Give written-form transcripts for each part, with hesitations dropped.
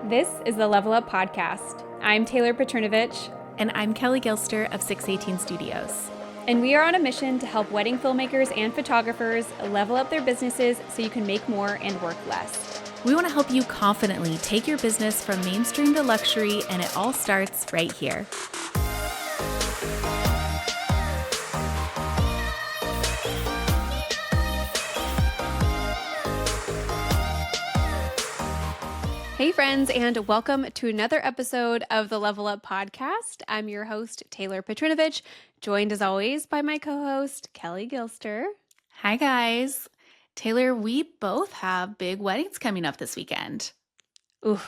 This is the Level Up Podcast. I'm Taylor Petrinovich. And I'm Kelly Gilster of 618 Studios. And we are on a mission to help wedding filmmakers and photographers level up their businesses so you can make more and work less. We want to help you confidently take your business from mainstream to luxury, and it all starts right here. Hey friends, and welcome to another episode of the Level Up Podcast. I'm your host, Taylor Petrinovich, joined as always by my co-host, Kelly Gilster. Hi guys. Taylor, we both have big weddings coming up this weekend. Ooh,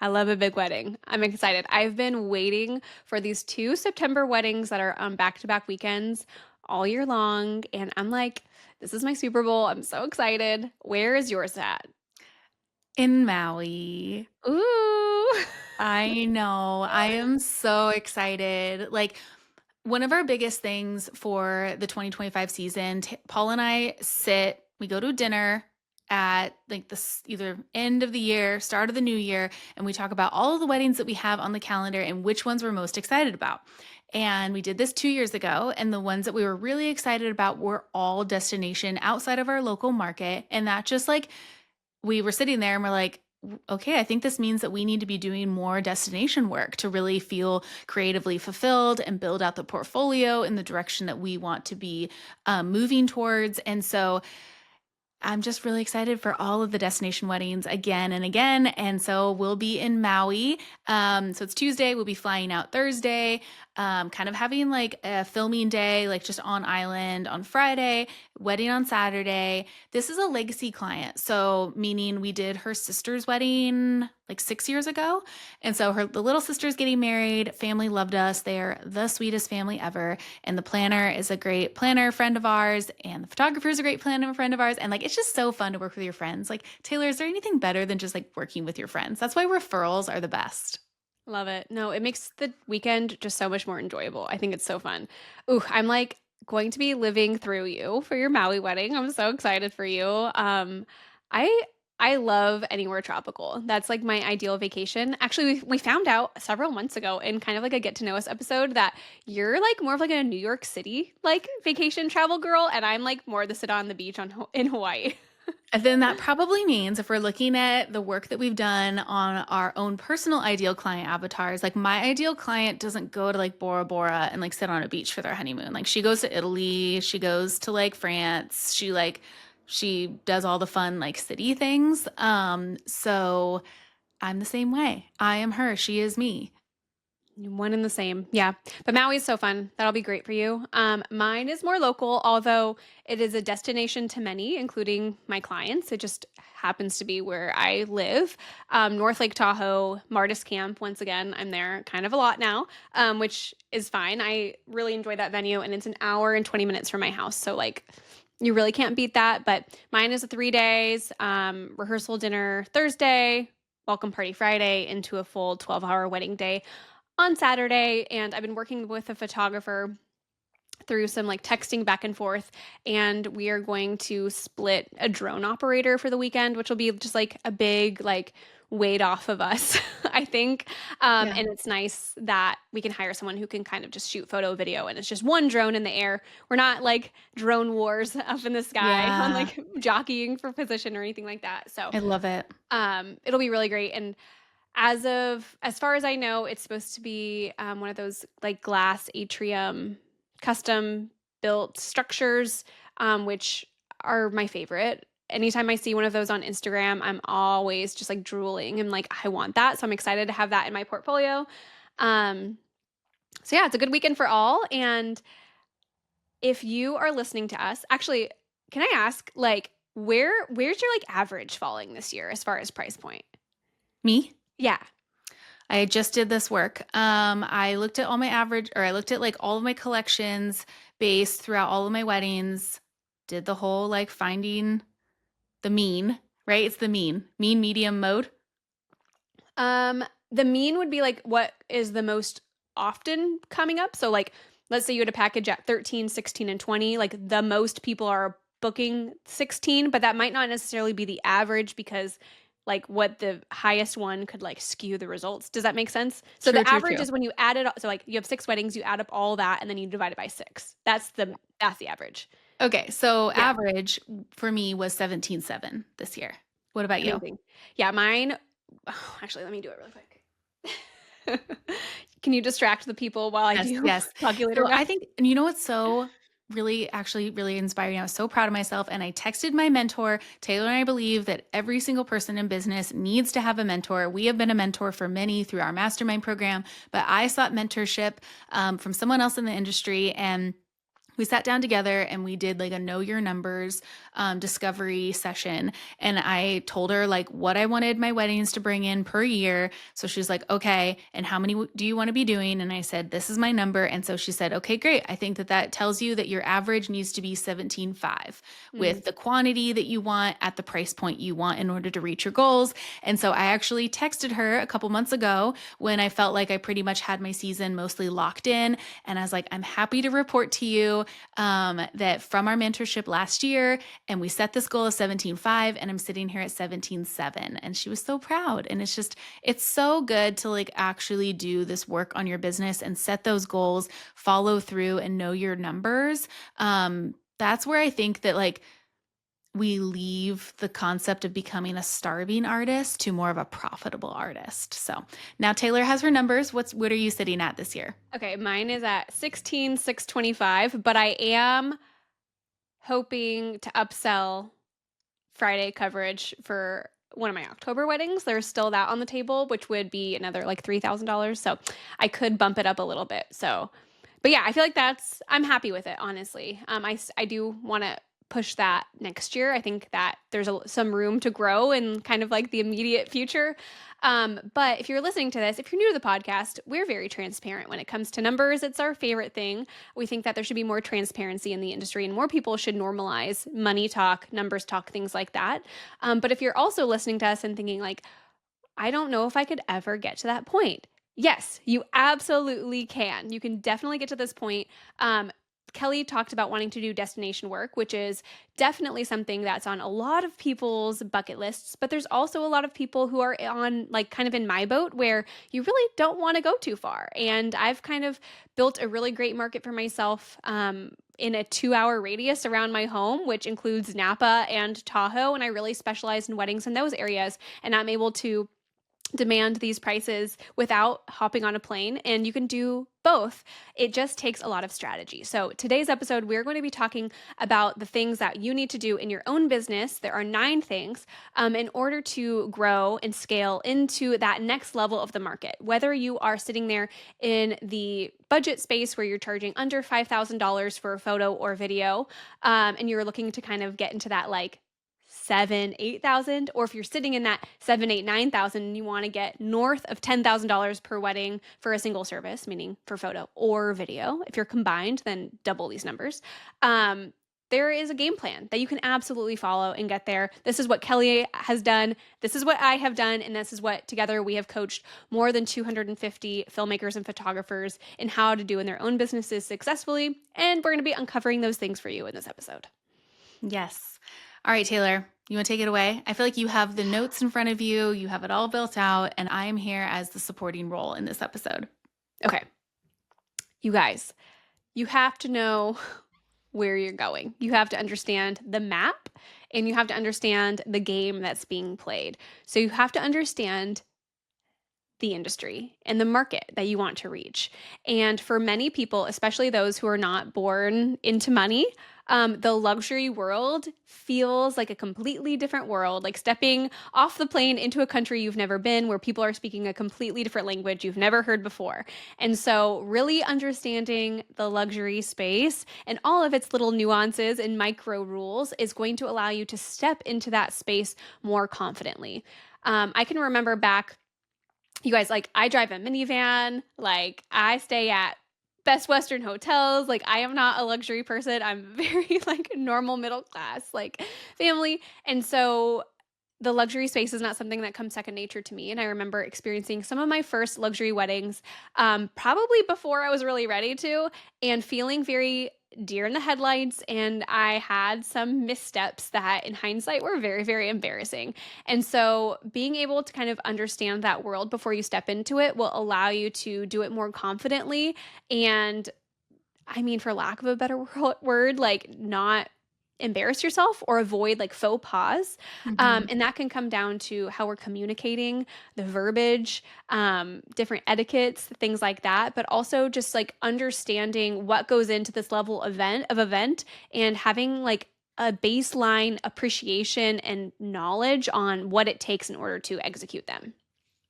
I love a big wedding. I'm excited. I've been waiting for these two September weddings that are on back-to-back weekends all year long, and I'm like, this is my Super Bowl. I'm so excited. Where is yours at? In Maui. Ooh. I know. I am so excited. Like, one of our biggest things for the 2025 season, Paul and I we go to dinner at like this either end of the year, start of the new year, and we talk about all of the weddings that we have on the calendar and which ones we're most excited about. And we did this 2 years ago, and the ones that we were really excited about were all destination outside of our local market. And that just like, we were sitting there and we're like, okay, I think this means that we need to be doing more destination work to really feel creatively fulfilled and build out the portfolio in the direction that we want to be moving towards. And so I'm just really excited for all of the destination weddings again and again. And so we'll be in Maui. So it's Tuesday. We'll be flying out Thursday, kind of having like a filming day, like just on island on Friday, wedding on Saturday. This is a legacy client. So meaning we did her sister's wedding like 6 years ago. And so the little sister's getting married. Family loved us. They're the sweetest family ever. And the planner is a great planner friend of ours. And the photographer is a great planner friend of ours. And like, it's just so fun to work with your friends. Like, Taylor, is there anything better than just like working with your friends? That's why referrals are the best. Love it. No, it makes the weekend just so much more enjoyable. I think it's so fun. Ooh, I'm like going to be living through you for your Maui wedding. I'm so excited for you. I love anywhere tropical. That's like my ideal vacation. Actually, we found out several months ago in kind of like a get to know us episode that you're like more of like a New York City like vacation travel girl, and I'm like more the sit on the beach in Hawaii. And then that probably means if we're looking at the work that we've done on our own personal ideal client avatars, like my ideal client doesn't go to like Bora Bora and like sit on a beach for their honeymoon. Like she goes to Italy, she goes to like France, she does all the fun like city things. So I'm the same way. I am her, she is me. One and the same. Yeah. But Maui is so fun. That'll be great for you. Mine is more local, although it is a destination to many, including my clients. It just happens to be where I live. North Lake Tahoe, Martis Camp. Once again, I'm there kind of a lot now, which is fine. I really enjoy that venue, and it's an hour and 20 minutes from my house. So like, you really can't beat that. But mine is 3 days, rehearsal dinner Thursday, welcome party Friday, into a full 12-hour wedding day on Saturday. And I've been working with a photographer through some like texting back and forth, and we are going to split a drone operator for the weekend, which will be just like a big like weight off of us, I think. And it's nice that we can hire someone who can kind of just shoot photo, video, and it's just one drone in the air. We're not like drone wars up in the sky on like jockeying for position or anything like that. So I love it. It'll be really great. And as far as I know, it's supposed to be one of those like glass atrium custom built structures, which are my favorite. Anytime I see one of those on Instagram, I'm always just like drooling and like, I want that. So I'm excited to have that in my portfolio. So yeah, it's a good weekend for all. And if you are listening to us, actually, can I ask like, where's your like average falling this year as far as price point? Me? Yeah. I just did this work. I looked at I looked at like all of my collections based throughout all of my weddings, did the whole like finding the mean, right? It's the mean, medium mode. The mean would be like what is the most often coming up. So like, let's say you had a package at 13, 16, and 20, like the most people are booking 16, but that might not necessarily be the average because like what the highest one could like skew the results. Does that make sense? So True, the true, average true. is when you add it, so like you have 6 weddings, you add up all that and then you divide it by 6. That's the average. Okay, so Yeah, average for me was 17.7 this year. What about you? amazing. Yeah, mine actually, let me do it really quick. Can you distract the people while I Yes, do yes. calculator So I math? think, and you know what's so really actually really inspiring? I was so proud of myself and I texted my mentor. Taylor and I believe that every single person in business needs to have a mentor. We have been a mentor for many through our mastermind program, but I sought mentorship from someone else in the industry, and we sat down together and we did like a know your numbers discovery session. And I told her like what I wanted my weddings to bring in per year. So she's like, okay, and how many do you want to be doing? And I said, this is my number. And so she said, okay, great. I think that that tells you that your average needs to be 17.5 Mm, with the quantity that you want at the price point you want in order to reach your goals. And so I actually texted her a couple months ago when I felt like I pretty much had my season mostly locked in. And I was like, I'm happy to report to you that from our mentorship last year, and we set this goal of 17.5, and I'm sitting here at 17.7. And she was so proud. And it's just, it's so good to like actually do this work on your business and set those goals, follow through, and know your numbers. That's where I think that like we leave the concept of becoming a starving artist to more of a profitable artist. So now Taylor has her numbers. What are you sitting at this year? okay, mine is at 16,625, but I am hoping to upsell Friday coverage for one of my October weddings. There's still that on the table, which would be another like $3,000. So I could bump it up a little bit. So, but yeah, I feel like I'm happy with it, honestly. I do want to push that next year. I think that there's some room to grow in kind of like the immediate future. But if you're listening to this, if you're new to the podcast, we're very transparent when it comes to numbers. It's our favorite thing. We think that there should be more transparency in the industry and more people should normalize money talk, numbers talk, things like that. But if you're also listening to us and thinking, like, I don't know if I could ever get to that point. Yes, you absolutely can. You can definitely get to this point. Kelly talked about wanting to do destination work, which is definitely something that's on a lot of people's bucket lists. But there's also a lot of people who are on, like, kind of in my boat where you really don't want to go too far. And I've kind of built a really great market for myself. In a 2-hour radius around my home, which includes Napa and Tahoe. And I really specialize in weddings in those areas. And I'm able to demand these prices without hopping on a plane, and you can do both. It just takes a lot of strategy. So, today's episode, we're going to be talking about the things that you need to do in your own business. There are 9 things in order to grow and scale into that next level of the market. Whether you are sitting there in the budget space where you're charging under $5,000 for a photo or video, and you're looking to kind of get into that like 7, 8,000, or if you're sitting in that 7, 8, 9,000 and you want to get north of $10,000 per wedding for a single service, meaning for photo or video. If you're combined, then double these numbers. There is a game plan that you can absolutely follow and get there. This is what Kelly has done. This is what I have done. And this is what together we have coached more than 250 filmmakers and photographers in how to do in their own businesses successfully. And we're going to be uncovering those things for you in this episode. Yes. All right, Taylor, you want to take it away? I feel like you have the notes in front of you, you have it all built out, and I am here as the supporting role in this episode. Okay. You guys, you have to know where you're going. You have to understand the map and you have to understand the game that's being played. So you have to understand the industry and the market that you want to reach. And for many people, especially those who are not born into money, the luxury world feels like a completely different world, like stepping off the plane into a country you've never been, where people are speaking a completely different language you've never heard before. And so, really understanding the luxury space and all of its little nuances and micro rules is going to allow you to step into that space more confidently. I can remember back, you guys, like, I drive a minivan, like I stay at Best Western hotels. Like, I am not a luxury person. I'm very like normal middle class, like family. And so the luxury space is not something that comes second nature to me. And I remember experiencing some of my first luxury weddings, probably before I was really ready to, and feeling very deer in the headlights. And I had some missteps that, in hindsight, were very, very embarrassing. And so, being able to kind of understand that world before you step into it will allow you to do it more confidently and, I mean, for lack of a better word, like, not embarrass yourself or avoid like faux pas. Mhm. And that can come down to how we're communicating, the verbiage, different etiquettes, things like that, but also just like understanding what goes into this level event and having like a baseline appreciation and knowledge on what it takes in order to execute them.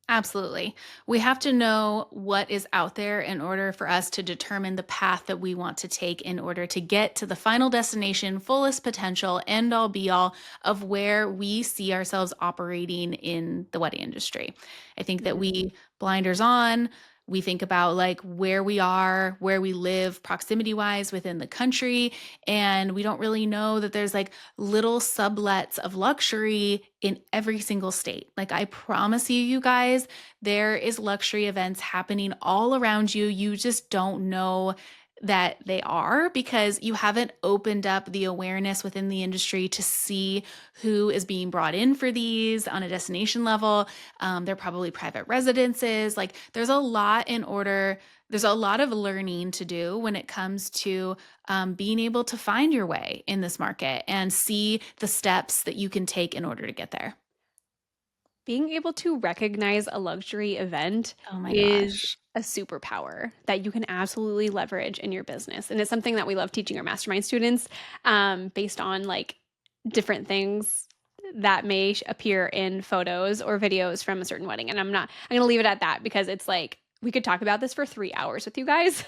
Absolutely. We have to know what is out there in order for us to determine the path that we want to take in order to get to the final destination, fullest potential, end all be all of where we see ourselves operating in the wedding industry. I think that Mhm. we blinders on, we think about like where we are, where we live proximity wise within the country, and we don't really know that there's like little sublets of luxury in every single state. Like I promise you, you guys, there is luxury events happening all around you. You just don't know that they are because you haven't opened up the awareness within the industry to see who is being brought in for these on a destination level. They're probably private residences. Like there's a lot of learning to do when it comes to being able to find your way in this market and see the steps that you can take in order to get there. Being able to recognize a luxury event Oh my is gosh. a superpower that you can absolutely leverage in your business. And it's something that we love teaching our mastermind students, based on like different things that may appear in photos or videos from a certain wedding. And I'm going to leave it at that because it's like, we could talk about this for 3 hours with you guys,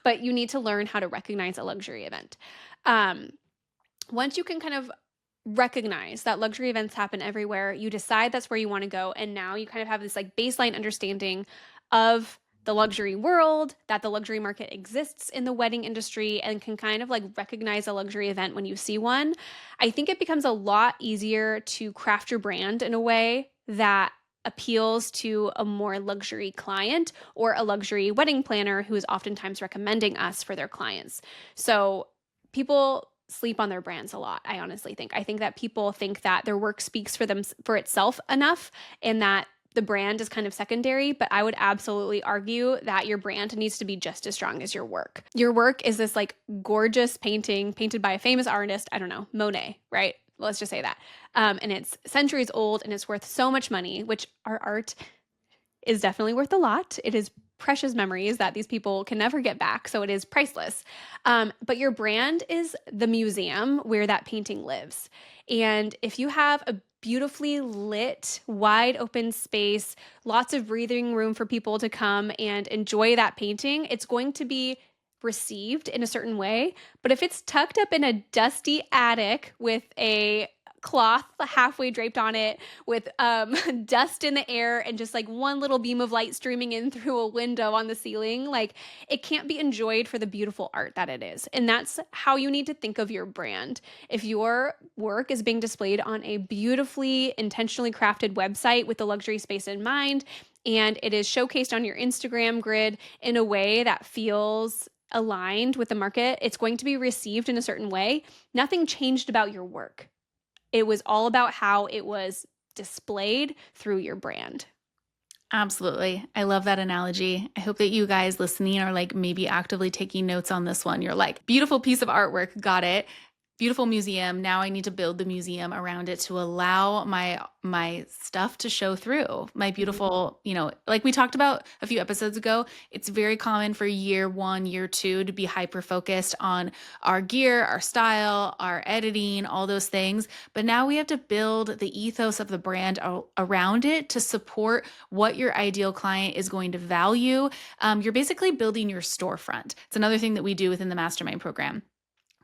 but you need to learn how to recognize a luxury event. Um, Once you can kind of recognize that luxury events happen everywhere, you decide that's where you want to go, and now you kind of have this like baseline understanding of the luxury world, that the luxury market exists in the wedding industry, and can kind of like recognize a luxury event when you see one. I think it becomes a lot easier to craft your brand in a way that appeals to a more luxury client or a luxury wedding planner who is oftentimes recommending us for their clients. So people sleep on their brands a lot. I honestly think. I think that people think that their work speaks for itself enough and that the brand is kind of secondary, but I would absolutely argue that your brand needs to be just as strong as your work. Your work is this like gorgeous painting painted by a famous artist, I don't know, Monet, right? Let's just say that. And it's centuries old and it's worth so much money, which our art is definitely worth a lot. It is precious memories that these people can never get back. So it is priceless. But your brand is the museum where that painting lives. And if you have a beautifully lit, wide open space, lots of breathing room for people to come and enjoy that painting, it's going to be received in a certain way. But if it's tucked up in a dusty attic with a cloth halfway draped on it with dust in the air and just like one little beam of light streaming in through a window on the ceiling, like it can't be enjoyed for the beautiful art that it is. And that's how you need to think of your brand. If your work is being displayed on a beautifully intentionally crafted website with the luxury space in mind, and it is showcased on your Instagram grid in a way that feels aligned with the market, it's going to be received in a certain way. Nothing changed about your work. It was all about how it was displayed through your brand. Absolutely. I love that analogy. I hope that you guys listening are like maybe actively taking notes on this one. You're like, beautiful piece of artwork, got it. Beautiful museum. Now I need to build the museum around it to allow my stuff to show through. My Mhm. beautiful, like we talked about a few episodes ago, it's very common for year 1, year 2 to be hyper focused on our gear, our style, our editing, all those things. But now we have to build the ethos of the brand around it to support what your ideal client is going to value. You're basically building your storefront. It's another thing that we do within the mastermind program.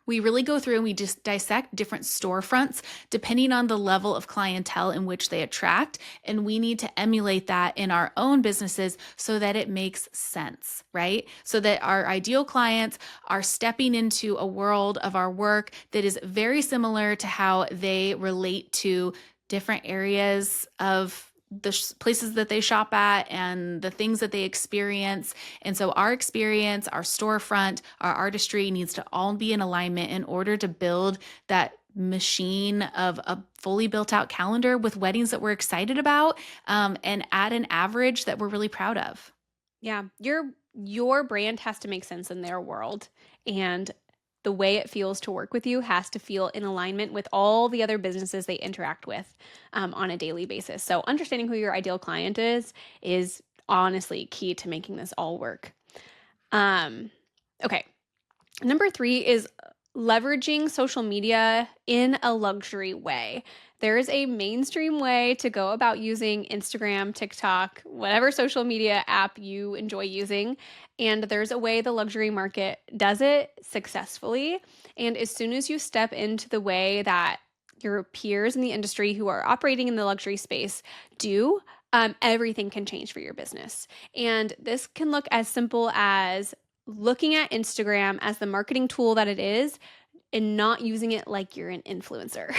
We really go through and we just dissect different storefronts depending on the level of clientele in which they attract. And we need to emulate that in our own businesses so that it makes sense, right? So that our ideal clients are stepping into a world of our work that is very similar to how they relate to different areas of the places that they shop at and the things that they experience. And so our experience, our storefront, our artistry needs to all be in alignment in order to build that machine of a fully built out calendar with weddings that we're excited about, and at an average that we're really proud of. Yeah, your brand has to make sense in their world, and the way it feels to work with you has to feel in alignment with all the other businesses they interact with on a daily basis. So understanding who your ideal client is honestly key to making this all work. Um, okay, number 3 is leveraging social media in a luxury way. There is a mainstream way to go about using Instagram, TikTok, whatever social media app you enjoy using. And there's a way the luxury market does it successfully. And as soon as you step into the way that your peers in the industry who are operating in the luxury space do, everything can change for your business. And this can look as simple as looking at Instagram as the marketing tool that it is and not using it like you're an influencer.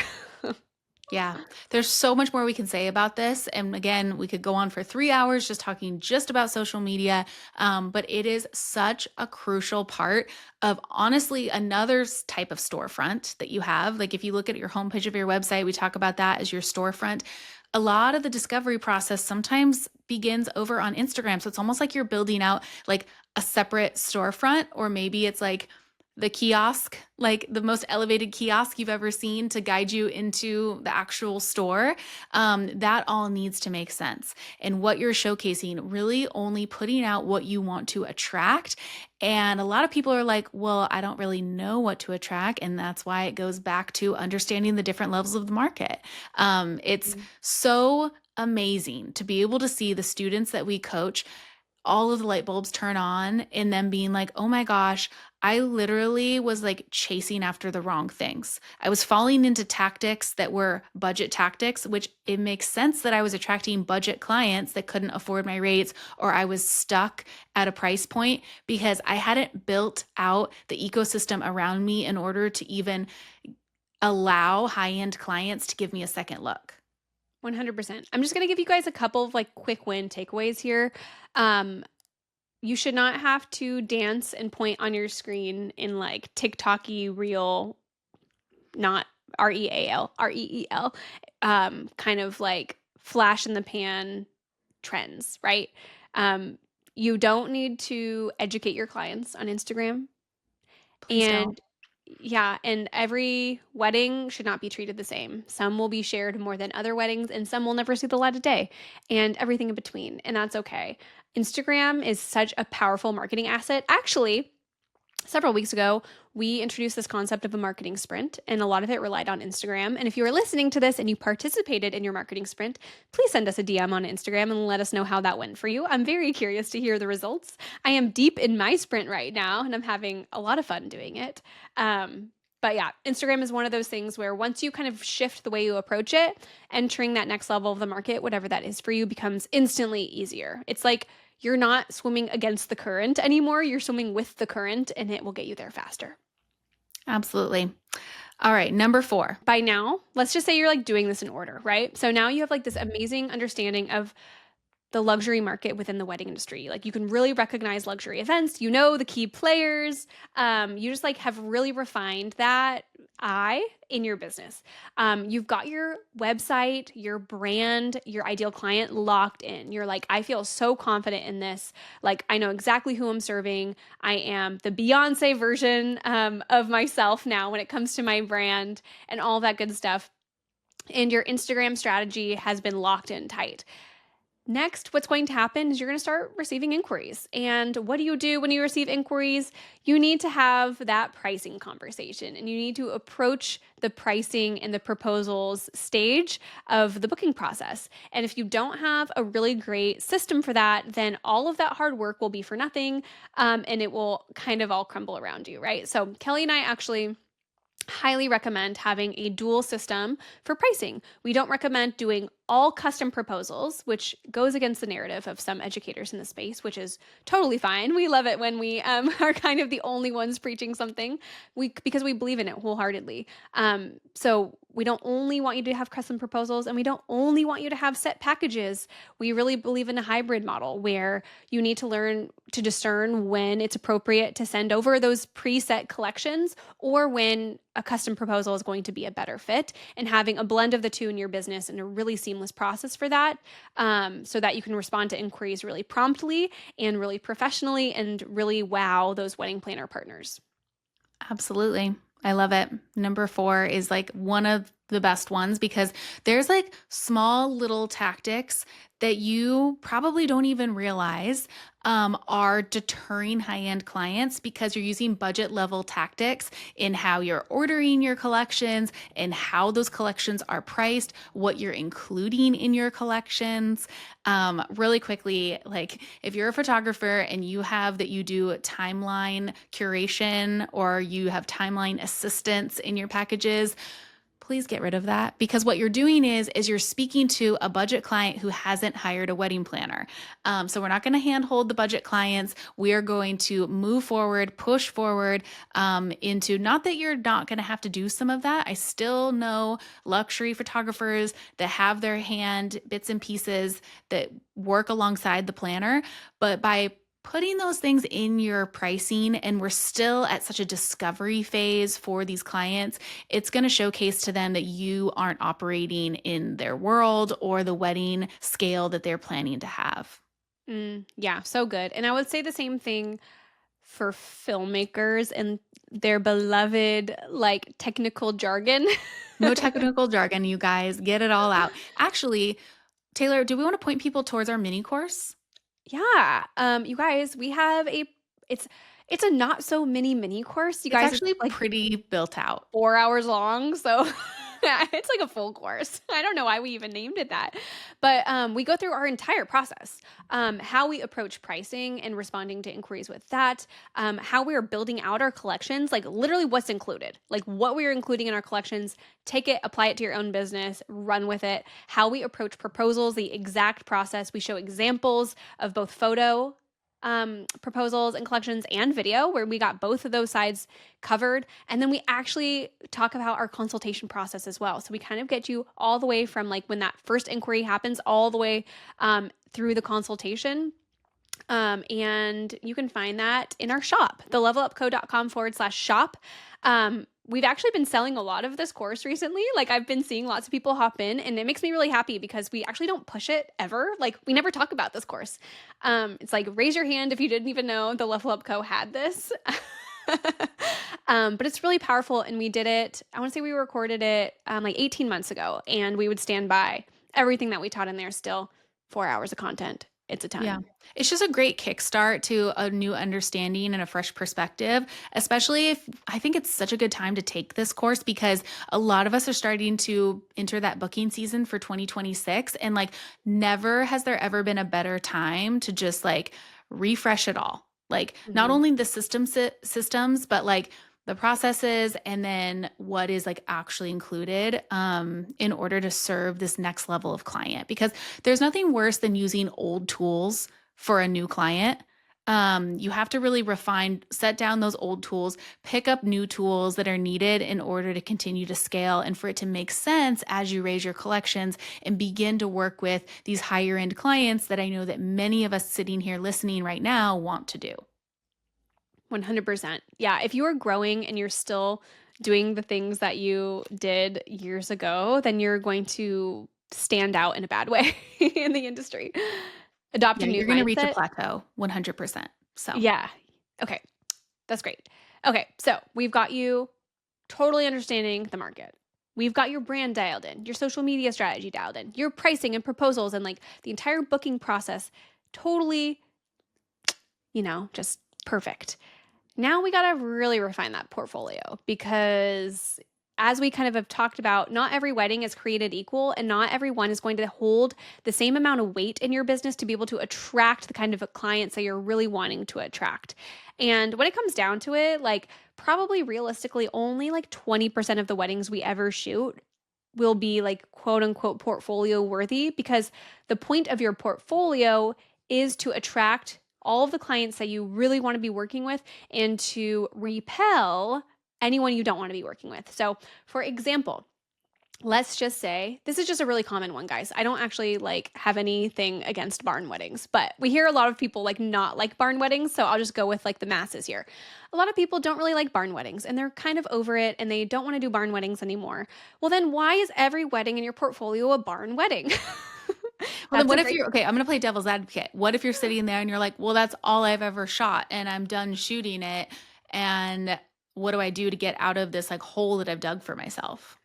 Yeah, there's so much more we can say about this. And again, we could go on for 3 hours just talking just about social media. But it is such a crucial part of honestly another type of storefront that you have. Like if you look at your homepage of your website, we talk about that as your storefront. A lot of the discovery process sometimes begins over on Instagram. So it's almost like you're building out like a separate storefront, or maybe it's like the kiosk, like the most elevated kiosk you've ever seen to guide you into the actual store. That all needs to make sense. And what you're showcasing, really only putting out what you want to attract. And a lot of people are like, well, I don't really know what to attract. And that's why it goes back to understanding the different levels of the market. It's Mhm. so amazing to be able to see the students that we coach, all of the light bulbs turn on and them being like, oh my gosh, I literally was like chasing after the wrong things. I was falling into tactics that were budget tactics, which it makes sense that I was attracting budget clients that couldn't afford my rates, or I was stuck at a price point because I hadn't built out the ecosystem around me in order to even allow high end clients to give me a second look. 100%. I'm just going to give you guys a couple of like quick win takeaways here. Um, you should not have to dance and point on your screen in like TikToky real, not REAL, kind of like flash in the pan trends, right? Um, you don't need to educate your clients on Instagram. Please don't. And yeah, and every wedding should not be treated the same. Some will be shared more than other weddings, and some will never see the light of day, and everything in between. And that's okay. Instagram is such a powerful marketing asset. Actually, several weeks ago, we introduced this concept of a marketing sprint, and a lot of it relied on Instagram. And if you are listening to this and you participated in your marketing sprint, please send us a DM on Instagram and let us know how that went for you. I'm very curious to hear the results. I am deep in my sprint right now, and I'm having a lot of fun doing it. But yeah, Instagram is one of those things where once you kind of shift the way you approach it, entering that next level of the market, whatever that is for you, becomes instantly easier. It's like you're not swimming against the current anymore. You're swimming with the current, and it will get you there faster. Absolutely. All right, number 4. By now, let's just say you're like doing this in order, right? So now you have like this amazing understanding of the luxury market within the wedding industry. Like you can really recognize luxury events, you know the key players. You just like have really refined that eye in your business. You've got your website, your brand, your ideal client locked in. You're like, I feel so confident in this. Like I know exactly who I'm serving. I am the Beyonce version of myself now when it comes to my brand and all that good stuff. And your Instagram strategy has been locked in tight. Next, what's going to happen is you're going to start receiving inquiries. And what do you do when you receive inquiries? You need to have that pricing conversation and you need to approach the pricing and the proposals stage of the booking process. And if you don't have a really great system for that, then all of that hard work will be for nothing, and it will kind of all crumble around you, right? So, Kelly and I actually highly recommend having a dual system for pricing. We don't recommend doing all custom proposals, which goes against the narrative of some educators in the space, which is totally fine. We love it when we are kind of the only ones preaching something, because we believe in it wholeheartedly. So we don't only want you to have custom proposals, and we don't only want you to have set packages. We really believe in a hybrid model where you need to learn to discern when it's appropriate to send over those preset collections or when a custom proposal is going to be a better fit, and having a blend of the two in your business and a really seamless process for that, so that you can respond to inquiries really promptly and really professionally and really wow those wedding planner partners. Absolutely. I love it. Number 4 is like one of the best ones because there's like small little tactics that you probably don't even realize are deterring high-end clients because you're using budget level tactics in how you're ordering your collections and how those collections are priced, what you're including in your collections. Really quickly, like if you're a photographer and you have that you do timeline curation or you have timeline assistance in your packages, please get rid of that because what you're doing is you're speaking to a budget client who hasn't hired a wedding planner. So we're not going to handhold the budget clients. We are going to move forward, push forward into not that you're not going to have to do some of that. I still know luxury photographers that have their hand bits and pieces that work alongside the planner, but by putting those things in your pricing and we're still at such a discovery phase for these clients, it's going to showcase to them that you aren't operating in their world or the wedding scale that they're planning to have. Yeah, so good. And I would say the same thing for filmmakers and their beloved like technical jargon. No technical jargon, you guys, get it all out. Actually, Taylor, do we want to point people towards our mini course? Yeah. You guys, we have it's it's a not so mini course. You It's guys, it's actually like pretty built out. 4 hours long, so it's like a full course. I don't know why we even named it that. But, we go through our entire process, how we approach pricing and responding to inquiries with that, how we are building out our collections, like, literally what's included, like, what we are including in our collections, take it, apply it to your own business, run with it, how we approach proposals, the exact process. We show examples of both photo, proposals and collections and video where we got both of those sides covered. And then we actually talk about our consultation process as well. So we kind of get you all the way from like when that first inquiry happens all the way through the consultation. And you can find that in our shop, thelevelupco.com/shop. We've actually been selling a lot of this course recently. Like I've been seeing lots of people hop in and it makes me really happy because we actually don't push it ever. Like we never talk about this course. It's like, raise your hand if you didn't even know the Level Up Co had this. But it's really powerful. And we did it, I want to say we recorded it like 18 months ago and we would stand by everything that we taught in there still. 4 hours of content. It's a Yeah. ton. It's just a great kickstart to a new understanding and a fresh perspective, especially if I think it's such a good time to take this course because a lot of us are starting to enter that booking season for 2026. And like, never has there ever been a better time to just like refresh it all. Like, not Mhm. only the systems, but like the processes and then what is like actually included in order to serve this next level of client because there's nothing worse than using old tools for a new client. You have to really refine, set down those old tools, pick up new tools that are needed in order to continue to scale and for it to make sense as you raise your collections and begin to work with these higher end clients that I know that many of us sitting here listening right now want to do. 100%. Yeah, if you are growing and you're still doing the things that you did years ago, then you're going to stand out in a bad way in the industry. Adopt a Yeah, new you're going to reach a mindset. plateau 100%. So, Yeah. Okay, that's great. Okay, so we've got you totally understanding the market. We've got your brand dialed in, your social media strategy dialed in, your pricing and proposals and like the entire booking process totally, just perfect. Now we got to really refine that portfolio because, as we kind of have talked about, not every wedding is created equal and not everyone is going to hold the same amount of weight in your business to be able to attract the kind of clients that you're really wanting to attract. And when it comes down to it, like probably realistically, only like 20% of the weddings we ever shoot will be like quote unquote portfolio worthy, because the point of your portfolio is to attract all of the clients that you really want to be working with and to repel anyone you don't want to be working with. So, for example, let's just say this is just a really common one, guys. I don't actually like have anything against barn weddings, but we hear a lot of people like not like barn weddings, so I'll just go with like the masses here. A lot of people don't really like barn weddings and they're kind of over it and they don't want to do barn weddings anymore. Well, then why is every wedding in your portfolio a barn wedding? Well, then That's a what if great you're okay, I'm gonna play devil's advocate. What if you're sitting there and you're like, "Well, that's all I've ever shot and I'm done shooting it, and what do I do to get out of this like hole that I've dug for myself?"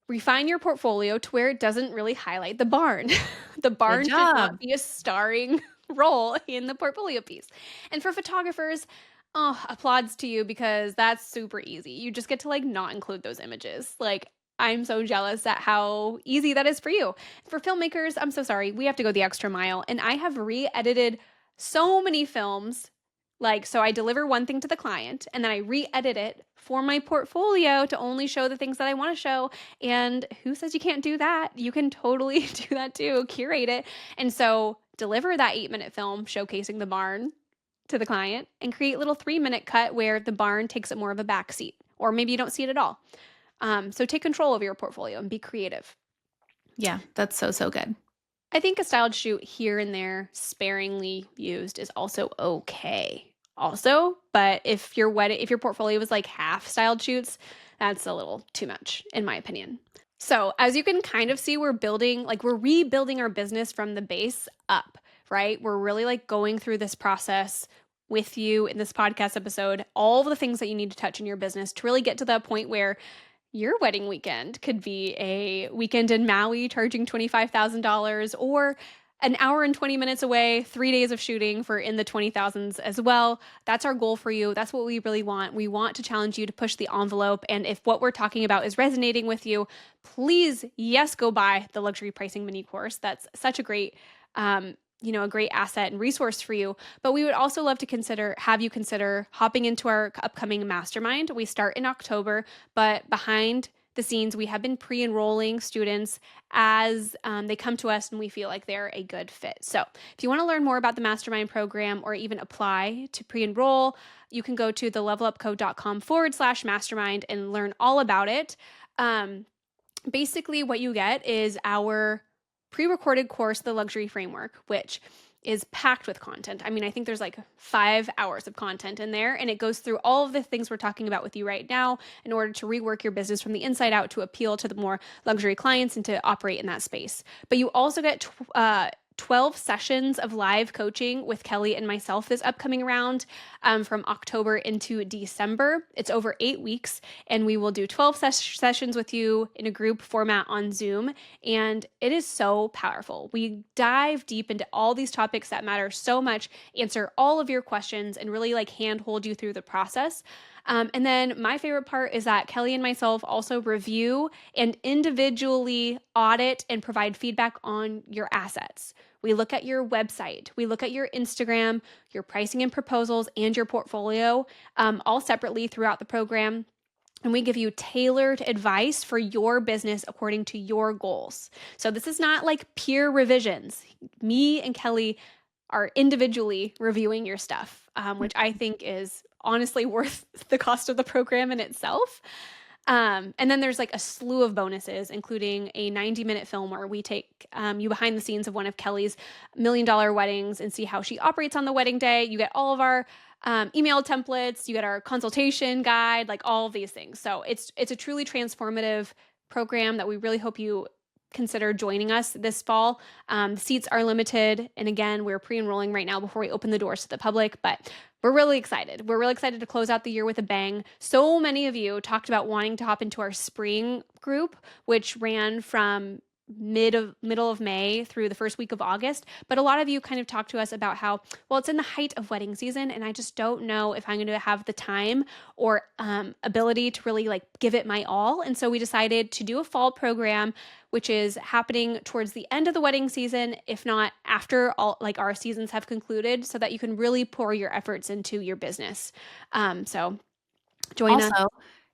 refine your portfolio to where it doesn't really highlight the barn. The Good barn should not job. be a starring role in the portfolio piece. And for photographers, oh, applauds to you because that's super easy. You just get to like not include those images. Like, I'm so jealous at how easy that is for you. For filmmakers, I'm so sorry. We have to go the extra mile. And I have re edited so many films. Like, so I deliver one thing to the client and then I re edit it for my portfolio to only show the things that I want to show. And who says you can't do that? You can totally do that too, curate it. And so deliver that 8-minute film showcasing the barn to the client and create little 3-minute cut where the barn takes up more of a back seat, or maybe you don't see it at all. So take control of your portfolio and be creative. Yeah, that's so, so good. I think a styled shoot here and there, sparingly used, is also okay. Also, but if your portfolio is like half styled shoots, that's a little too much, in my opinion. So, as you can kind of see, we're rebuilding our business from the base up, right? We're really like going through this process with you in this podcast episode, all of the things that you need to touch in your business to really get to that point where your wedding weekend could be a weekend in Maui charging $25,000, or an hour and 20 minutes away, 3 days of shooting for in the 20,000s as well. That's our goal for you. That's what we really want. We want to challenge you to push the envelope. And if what we're talking about is resonating with you, please, yes, go buy the luxury pricing mini course. That's such a great, a great asset and resource for you. But we would also love to have you consider hopping into our upcoming mastermind. We start in October, but behind the scenes, we have been pre-enrolling students as they come to us and we feel like they're a good fit. So if you want to learn more about the mastermind program or even apply to pre-enroll, you can go to thelevelupco.com/mastermind and learn all about it. Basically, what you get is our pre-recorded course, The Luxury Framework, which is packed with content. I mean, I think there's like 5 hours of content in there, and it goes through all of the things we're talking about with you right now in order to rework your business from the inside out to appeal to the more luxury clients and to operate in that space. But you also get 12 sessions of live coaching with Kelly and myself this upcoming round, from October into December. It's over 8 weeks, and we will do 12 sessions with you in a group format on Zoom. And it is so powerful. We dive deep into all these topics that matter so much, answer all of your questions, and really like handhold you through the process. And then my favorite part is that Kelly and myself also review and individually audit and provide feedback on your assets. We look at your website, we look at your Instagram, your pricing and proposals, and your portfolio, all separately throughout the program. And we give you tailored advice for your business according to your goals. So this is not like peer revisions. Me and Kelly are individually reviewing your stuff, which I think is honestly worth the cost of the program in itself. And then there's like a slew of bonuses, including a 90-minute film where we take you behind the scenes of one of Kelly's $1 million weddings and see how she operates on the wedding day. You get all of our email templates, you get our consultation guide, like all of these things. So it's a truly transformative program that we really hope you consider joining us this fall. The seats are limited. And again, we're pre-enrolling right now before we open the doors to the public, but we're really excited. We're really excited to close out the year with a bang. So many of you talked about wanting to hop into our spring group, which ran from middle of May through the first week of August. But a lot of you kind of talked to us about how, well, it's in the height of wedding season, and I just don't know if I'm going to have the time or ability to really like give it my all. And so we decided to do a fall program, which is happening towards the end of the wedding season, if not after all like our seasons have concluded, so that you can really pour your efforts into your business. So join us. Also,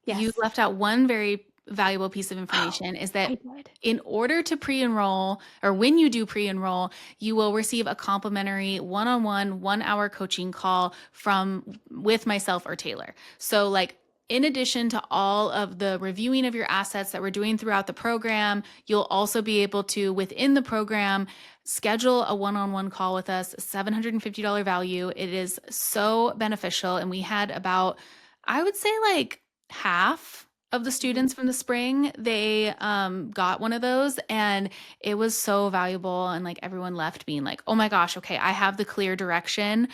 you Yes. left out one very valuable piece of Oh, information is I that did. in order to pre-enroll, or when you do pre-enroll, you will receive a complimentary one-on-one 1 hour coaching call from with myself or Taylor. So like in addition to all of the reviewing of your assets that we're doing throughout the program, you'll also be able to, within the program, schedule a one-on-one call with us, $750 value. It is so beneficial. And we had about, I would say like half of the Mhm. students from the spring, they got one of those, and it was so valuable. And like everyone left being like, oh my gosh, okay, I have the clear direction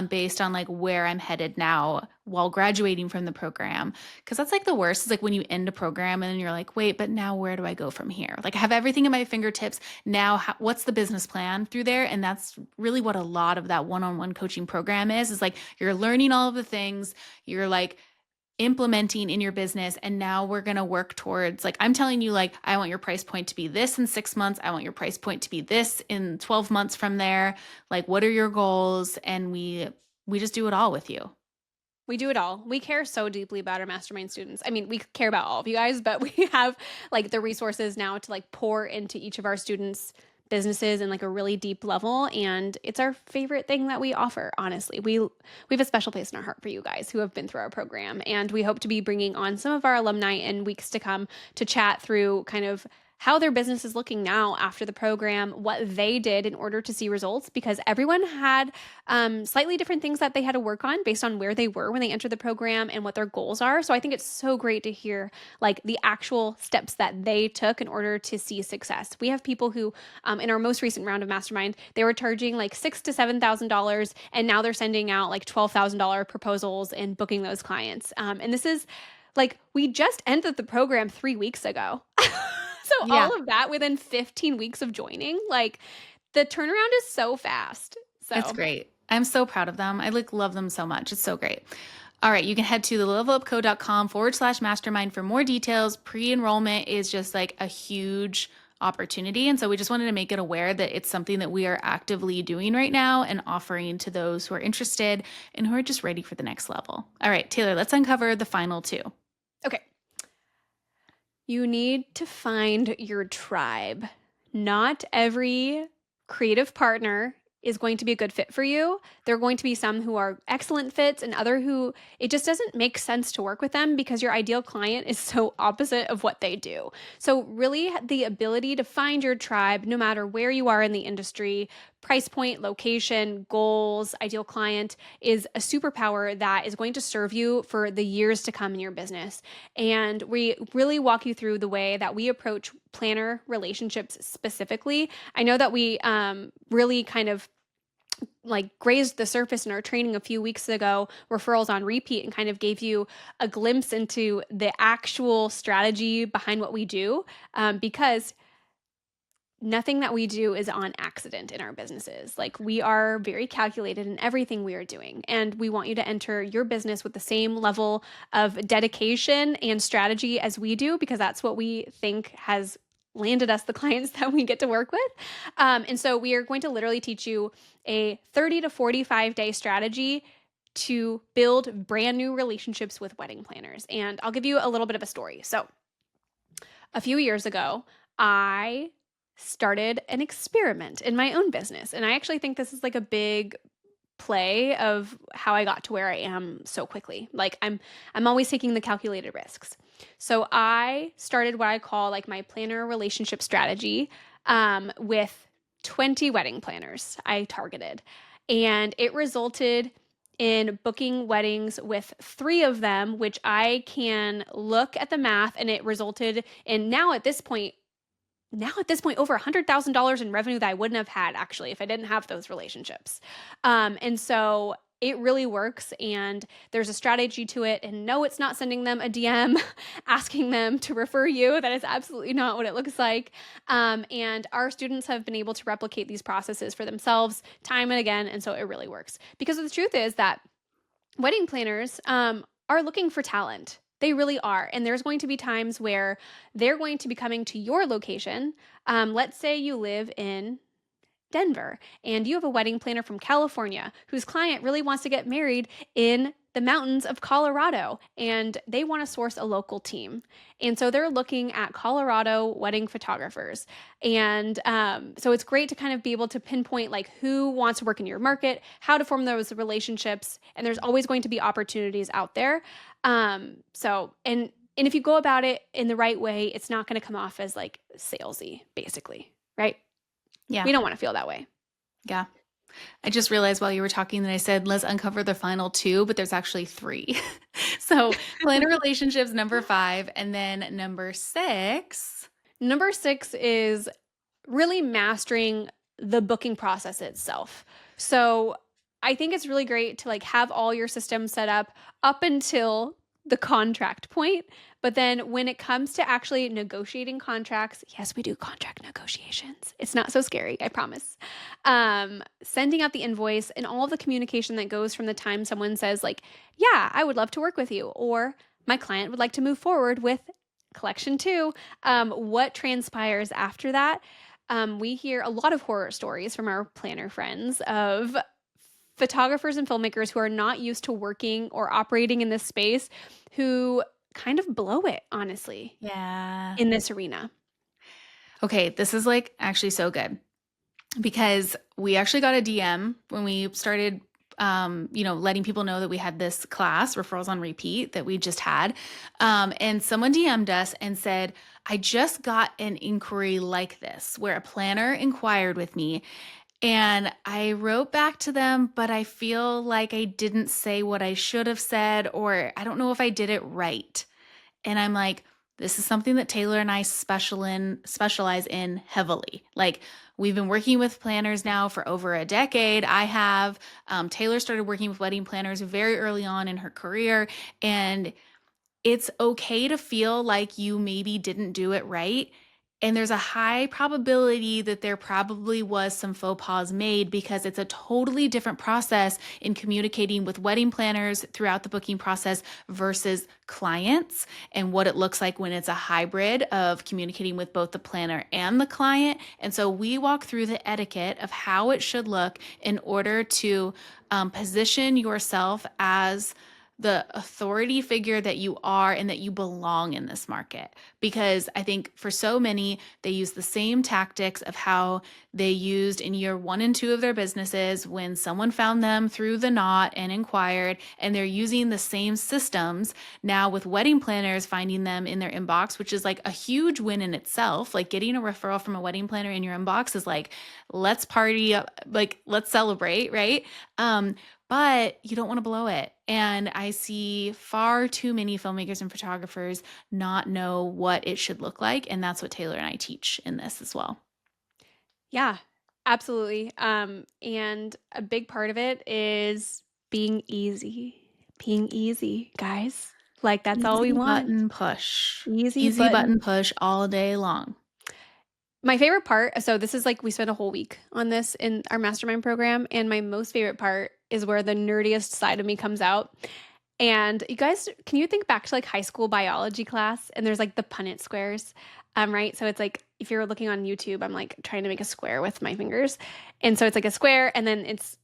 based on like where I'm headed now while graduating from the program. Because that's like the worst is like when you end a program and then you're like, wait, but now where do I go from here? Like I have everything at my fingertips. Now, what's the business plan through there? And that's really what a lot of that one-on-one coaching program is like you're learning all of the things, you're like implementing in your business, and now we're going to work towards like I'm telling you like I want your price point to be this in 6 months, I want your price point to be this in 12 months from there, like what are your goals, and we just do it all with you. We do it all. We care so deeply about our mastermind students. I mean, we care about all of you guys, but we have like the resources now to like pour into each of our students' businesses in like a really deep level, and it's our favorite thing that we offer, honestly. We have a special place in our heart for you guys who have been through our program, and we hope to be bringing on some of our alumni in weeks to come to chat through kind of how their business is looking now after the program, what they did in order to see results, because everyone had slightly different things that they had to work on based on where they were when they entered the program and what their goals are. So I think it's so great to hear like the actual steps that they took in order to see success. We have people who, in our most recent round of Mastermind, they were charging like $6,000 to $7,000, and now they're sending out like $12,000 proposals and booking those clients. And this is like we just ended the program 3 weeks ago. So Yeah, all of that within 15 weeks of joining, like the turnaround is so fast. it's So great. I'm so proud of them. I like love them so much. It's so great. All right, you can head to thelevelupco.com/mastermind for more details. Pre-enrollment is just like a huge opportunity. And so we just wanted to make it aware that it's something that we are actively doing right now and offering to those who are interested and who are just ready for the next level. All right, Taylor, let's uncover the final two. okay. You need to find your tribe. Not every creative partner is going to be a good fit for you. There are going to be some who are excellent fits and other who it just doesn't make sense to work with them because your ideal client is so opposite of what they do. So really the ability to find your tribe no matter where you are in the industry, price point, location, goals, ideal client is a superpower that is going to serve you for the years to come in your business. And we really walk you through the way that we approach planner relationships specifically. I know that we really kind of like grazed the surface in our training a few weeks ago, referrals on repeat, and kind of gave you a glimpse into the actual strategy behind what we do, because nothing that we do is on accident in our businesses. Like we are very calculated in everything we are doing. And we want you to enter your business with the same level of dedication and strategy as we do, because that's what we think has landed us the clients that we get to work with. And so we are going to literally teach you a 30 to 45-day strategy to build brand new relationships with wedding planners. And I'll give you a little bit of a story. So a few years ago, I started an experiment in my own business. And I actually think this is like a big play of how I got to where I am so quickly. Like I'm always taking the calculated risks. So I started what I call like my planner relationship strategy, with 20 wedding planners I targeted. And it resulted in booking weddings with three of them, which I can look at the math, and it resulted in over $100,000 in revenue that I wouldn't have had actually if I didn't have those relationships. And so it really works, and there's a strategy to it. And no, it's not sending them a DM asking them to refer you. That is absolutely not what it looks like. And our students have been able to replicate these processes for themselves time and again. And so it really works, because the truth is that wedding planners are looking for talent. They really are. And there's going to be times where they're going to be coming to your location. Let's say you live in Denver and you have a wedding planner from California whose client really wants to get married in the mountains of Colorado and they want to source a local team. And so they're looking at Colorado wedding photographers. And so it's great to kind of be able to pinpoint like who wants to work in your market, how to form those relationships. And there's always going to be opportunities out there. And if you go about it in the right way, it's not going to come off as like salesy, basically, right? Yeah. We don't want to feel that way. Yeah. I just realized while you were talking that I said, let's uncover the final two, but there's actually three. So planner relationships, number 5. And then number 6. Number 6 is really mastering the booking process itself. So I think it's really great to like have all your systems set up until the contract point. But then when it comes to actually negotiating contracts, yes, we do contract negotiations. It's not so scary, I promise. Sending out the invoice and all of the communication that goes from the time someone says, like, yeah, I would love to work with you, or my client would like to move forward with collection two. What transpires after that? We hear a lot of horror stories from our planner friends of photographers and filmmakers who are not used to working or operating in this space who kind of blow it, honestly, Yeah. in this arena. Okay, this is like actually so good because we actually got a DM when we started letting people know that we had this class, referrals on repeat, that we just had. And someone DM'd us and said, I just got an inquiry like this where a planner inquired with me. And I wrote back to them, but I feel like I didn't say what I should have said, or I don't know if I did it right. And I'm like, this is something that Taylor and I specialize in heavily. Like, we've been working with planners now for over a decade. I have. Taylor started working with wedding planners very early on in her career. And it's okay to feel like you maybe didn't do it right. And there's a high probability that there probably was some faux pas made because it's a totally different process in communicating with wedding planners throughout the booking process versus clients, and what it looks like when it's a hybrid of communicating with both the planner and the client. And so we walk through the etiquette of how it should look in order to position yourself as the authority figure that you are and that you belong in this market. Because I think for so many, they use the same tactics of how they used in year 1 and 2 of their businesses when someone found them through the knot and inquired, and they're using the same systems now with wedding planners finding them in their inbox, which is like a huge win in itself. Like, getting a referral from a wedding planner in your inbox is like, let's party up, like, let's celebrate, right? But you don't want to blow it. And I see far too many filmmakers and photographers not know what it should look like. And that's what Taylor and I teach in this as well. Yeah, absolutely. And a big part of it is being easy. Being easy, guys. Like, that's all we Easy want. button push. Easy Easy button button. push all day long. My favorite part, so this is like we spent a whole week on this in our mastermind program, and my most favorite part is where the nerdiest side of me comes out. And you guys, can you think back to like high school biology class and there's like the Punnett squares? Right? So it's like if you're looking on YouTube, I'm like trying to make a square with my fingers. And so it's like a square and then it's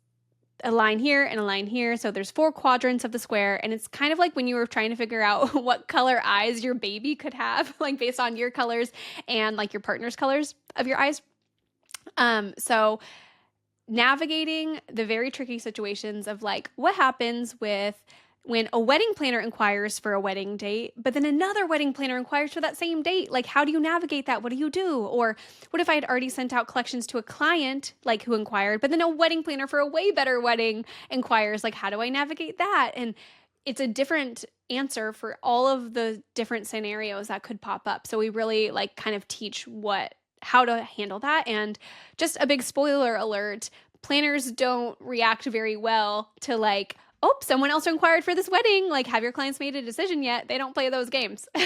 a line here and a line here. So there's 4 quadrants of the square. And it's kind of like when you were trying to figure out what color eyes your baby could have, like based on your colors and like your partner's colors of your eyes. So navigating the very tricky situations of like what happens with when a wedding planner inquires for a wedding date, but then another wedding planner inquires for that same date. Like, how do you navigate that? What do you do? Or what if I had already sent out collections to a client, like who inquired, but then a wedding planner for a way better wedding inquires? Like, how do I navigate that? And it's a different answer for all of the different scenarios that could pop up. So we really like kind of teach how to handle that. And just a big spoiler alert, planners don't react very well to like, oh, someone else inquired for this wedding. Like, have your clients made a decision yet? They don't play those games. So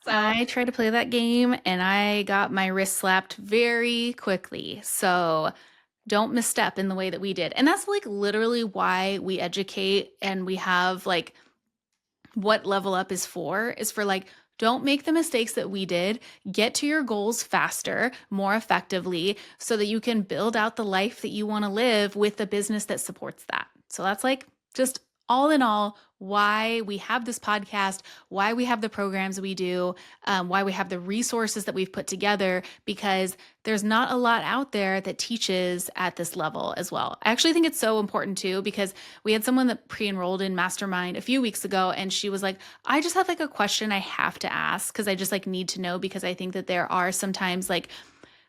I tried to play that game and I got my wrist slapped very quickly. So don't misstep in the way that we did. And that's like literally why we educate and we have like what Level Up is for like, don't make the mistakes that we did. Get to your goals faster, more effectively, so that you can build out the life that you want to live with the business that supports that. So that's like just all in all, why we have this podcast, why we have the programs we do, why we have the resources that we've put together, because there's not a lot out there that teaches at this level as well. I actually think it's so important too, because we had someone that pre-enrolled in Mastermind a few weeks ago, and she was like, I just have like a question I have to ask because I just like need to know, because I think that there are sometimes like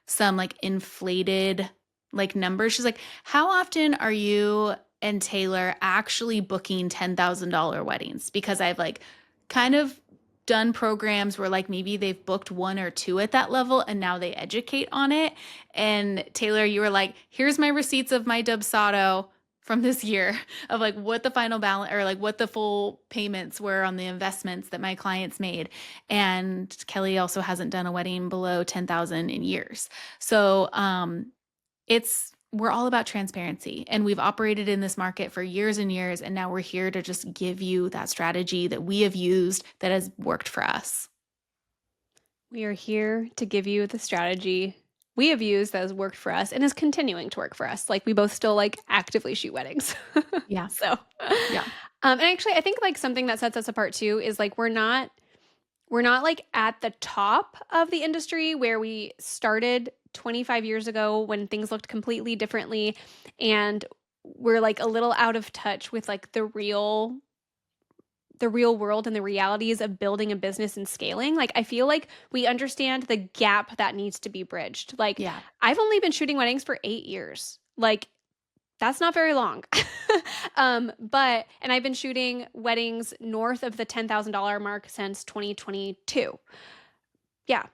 some like inflated like numbers. She's like, how often are you and Taylor actually booking $10,000 weddings? Because I've like kind of done programs where like maybe they've booked one or two at that level and now they educate on it. And Taylor, you were like, here's my receipts of my Dubsado from this year of like what the final balance or like what the full payments were on the investments that my clients made. And Kelly also hasn't done a wedding below 10,000 in years. So, we're all about transparency, and we've operated in this market for years and years, and now we're here to just give you that strategy that we have used that has worked for us. We are here to give you the strategy we have used that has worked for us and is continuing to work for us. Like we both still like actively shoot weddings. Yeah. So, Yeah. and actually I think like something that sets us apart too is like we're not like at the top of the industry where we started 25 years ago when things looked completely differently, and we're like a little out of touch with like the real world and the realities of building a business and scaling. Like, I feel like we understand the gap that needs to be bridged. Like, Yeah. I've only been shooting weddings for 8 years. Like, that's not very long. And I've been shooting weddings north of the $10,000 mark since 2022. Yeah.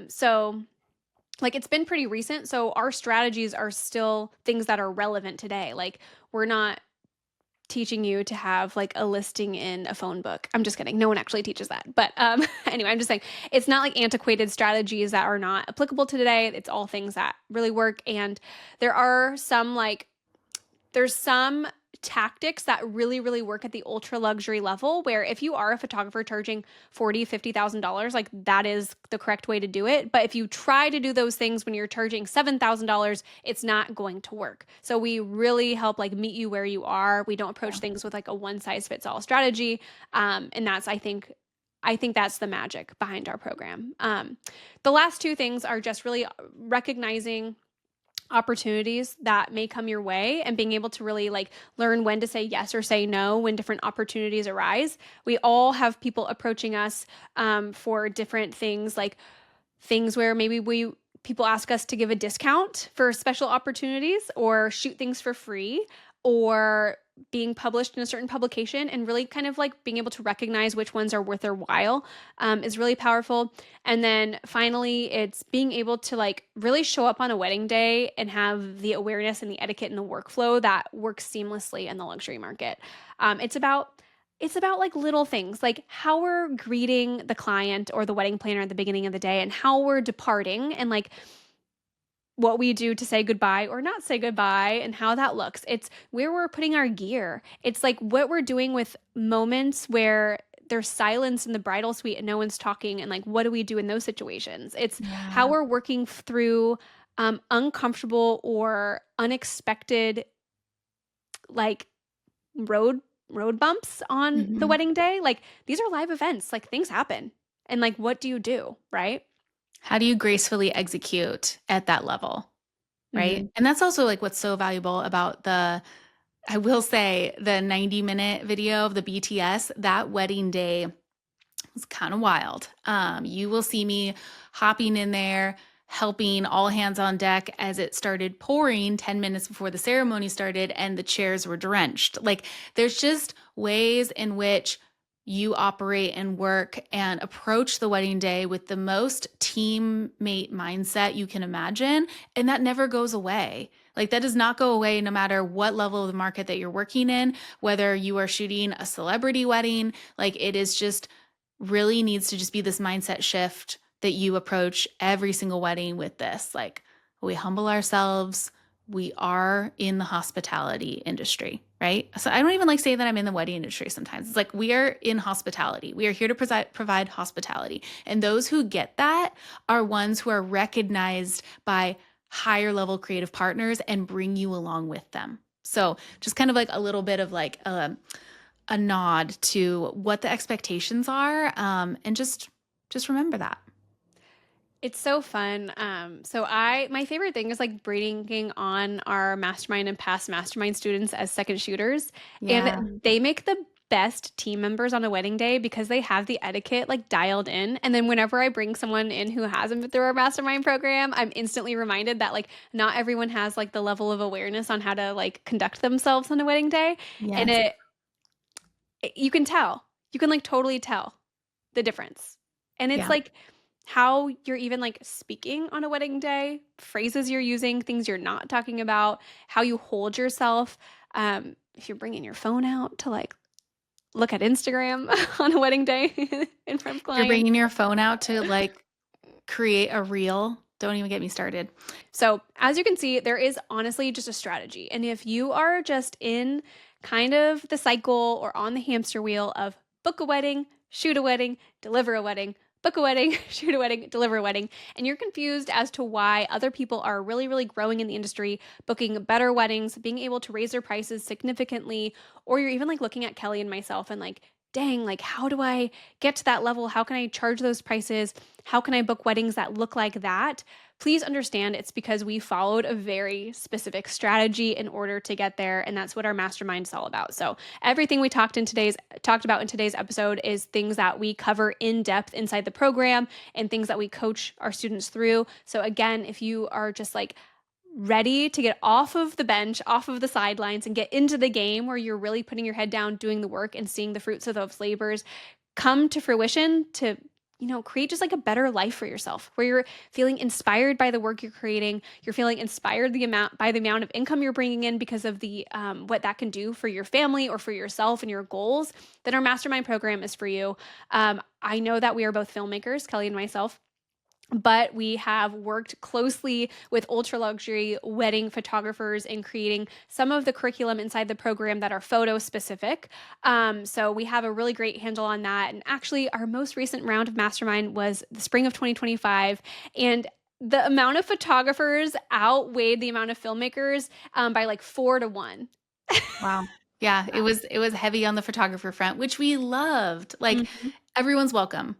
So like it's been pretty recent. So our strategies are still things that are relevant today. Like, we're not teaching you to have like a listing in a phone book. I'm just kidding. No one actually teaches that. But anyway, I'm just saying it's not like antiquated strategies that are not applicable to today. It's all things that really work. And there are some like there's some tactics that really really work at the ultra luxury level, where if you are a photographer charging $40,000-$50,000, like that is the correct way to do it. But if you try to do those things when you're charging $7,000, it's not going to work. So we really help like meet you where you are. We don't approach Yeah. things with like a one size fits all strategy. And that's I think that's the magic behind our program. The last two things are just really recognizing opportunities that may come your way and being able to really like learn when to say yes or say no when different opportunities arise. We all have people approaching us for different things, like things where maybe people ask us to give a discount for special opportunities or shoot things for free, or being published in a certain publication, and really kind of like being able to recognize which ones are worth their while is really powerful. And then finally, it's being able to like really show up on a wedding day and have the awareness and the etiquette and the workflow that works seamlessly in the luxury market. It's about like little things, like how we're greeting the client or the wedding planner at the beginning of the day, and how we're departing, and like what we do to say goodbye or not say goodbye, and how that looks. It's where we're putting our gear. It's like what we're doing with moments where there's silence in the bridal suite and no one's talking, and like what do we do in those situations? It's how Yeah. we're working through uncomfortable or unexpected like road road bumps on the Mhm. wedding day. Like these are live events, like things happen. And like what do you do, right? How do you gracefully execute at that level? Right. Mhm. And that's also like what's so valuable about I will say, the 90-minute video of the BTS, that wedding day was kind of wild. You will see me hopping in there, helping all hands on deck as it started pouring 10 minutes before the ceremony started and the chairs were drenched. Like, there's just ways in which you operate and work and approach the wedding day with the most teammate mindset you can imagine. And that never goes away. Like, that does not go away no matter what level of the market that you're working in, whether you are shooting a celebrity wedding. Like, it is just really needs to just be this mindset shift that you approach every single wedding with this. Like, we humble ourselves. We are in the hospitality industry, right? So I don't even like saying that I'm in the wedding industry sometimes. It's like we are in hospitality. We are here to provide hospitality. And those who get that are ones who are recognized by higher level creative partners and bring you along with them. So just kind of like a little bit of like a nod to what the expectations are, and just remember that. It's so fun. My favorite thing is like bringing on our mastermind and past mastermind students as second shooters, Yeah. and they make the best team members on a wedding day because they have the etiquette like dialed in. And then whenever I bring someone in who hasn't been through our mastermind program, I'm instantly reminded that like not everyone has like the level of awareness on how to like conduct themselves on a wedding day, and Yes. you can tell, you can like totally tell the difference. And it's Yeah. like how you're even like speaking on a wedding day, phrases you're using, things you're not talking about, how you hold yourself. If you're bringing your phone out to like look at Instagram on a wedding day in front of If you're clients. bringing your phone out to, like, create a reel, don't even get me started. So, as you can see, there is honestly just a strategy. And if you are just in kind of the cycle or on the hamster wheel of book a wedding, shoot a wedding, deliver a wedding, book a wedding, shoot a wedding, deliver a wedding, and you're confused as to why other people are really, really growing in the industry, booking better weddings, being able to raise their prices significantly, or you're even like looking at Kelly and myself and like, dang, like, how do I get to that level? How can I charge those prices? How can I book weddings that look like that? Please understand it's because we followed a very specific strategy in order to get there, and that's what our mastermind is all about. So everything we talked about in today's episode is things that we cover in depth inside the program and things that we coach our students through. So again, if you are just like ready to get off of the bench, off of the sidelines, and get into the game where you're really putting your head down, doing the work, and seeing the fruits of those labors come to fruition to create just like a better life for yourself where you're feeling inspired by the work you're creating, you're feeling inspired by the amount of income you're bringing in because of the what that can do for your family or for yourself and your goals, then our mastermind program is for you. I know that we are both filmmakers, Kelly and myself, but we have worked closely with ultra luxury wedding photographers in creating some of the curriculum inside the program that are photo specific. So we have a really great handle on that. And actually, our most recent round of Mastermind was the spring of 2025. And the amount of photographers outweighed the amount of filmmakers by like 4 to 1. Wow. Yeah, it was heavy on the photographer front, which we loved. Like, Mhm. everyone's welcome.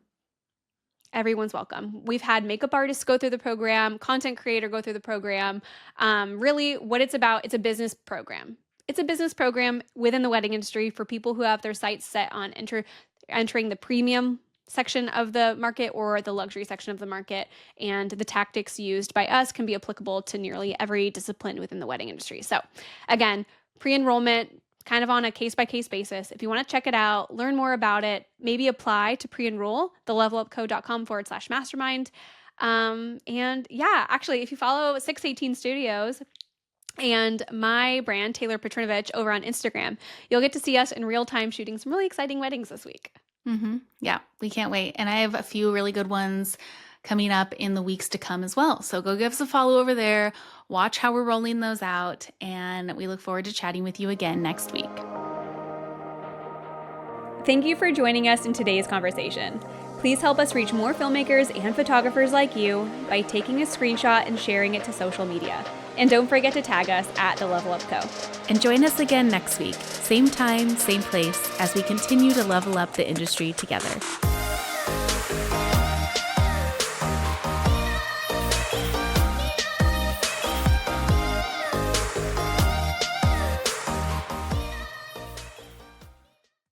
Everyone's welcome. We've had makeup artists go through the program, content creator go through the program. Really, what it's about, it's a business program. It's a business program within the wedding industry for people who have their sights set on entering the premium section of the market or the luxury section of the market. And the tactics used by us can be applicable to nearly every discipline within the wedding industry. So, again, pre enrollment, kind of on a case-by-case basis. If you want to check it out, learn more about it, maybe apply to pre-enroll, thelevelupco.com/mastermind. And yeah, actually, if you follow 618 Studios and my brand, Taylor Petrinovich, over on Instagram, you'll get to see us in real time shooting some really exciting weddings this week. Yeah, we can't wait. And I have a few really good ones coming up in the weeks to come as well. So go give us a follow over there, watch how we're rolling those out, and we look forward to chatting with you again next week. Thank you for joining us in today's conversation. Please help us reach more filmmakers and photographers like you by taking a screenshot and sharing it to social media. And don't forget to tag us at The Level Up Co. And join us again next week, same time, same place, as we continue to level up the industry together.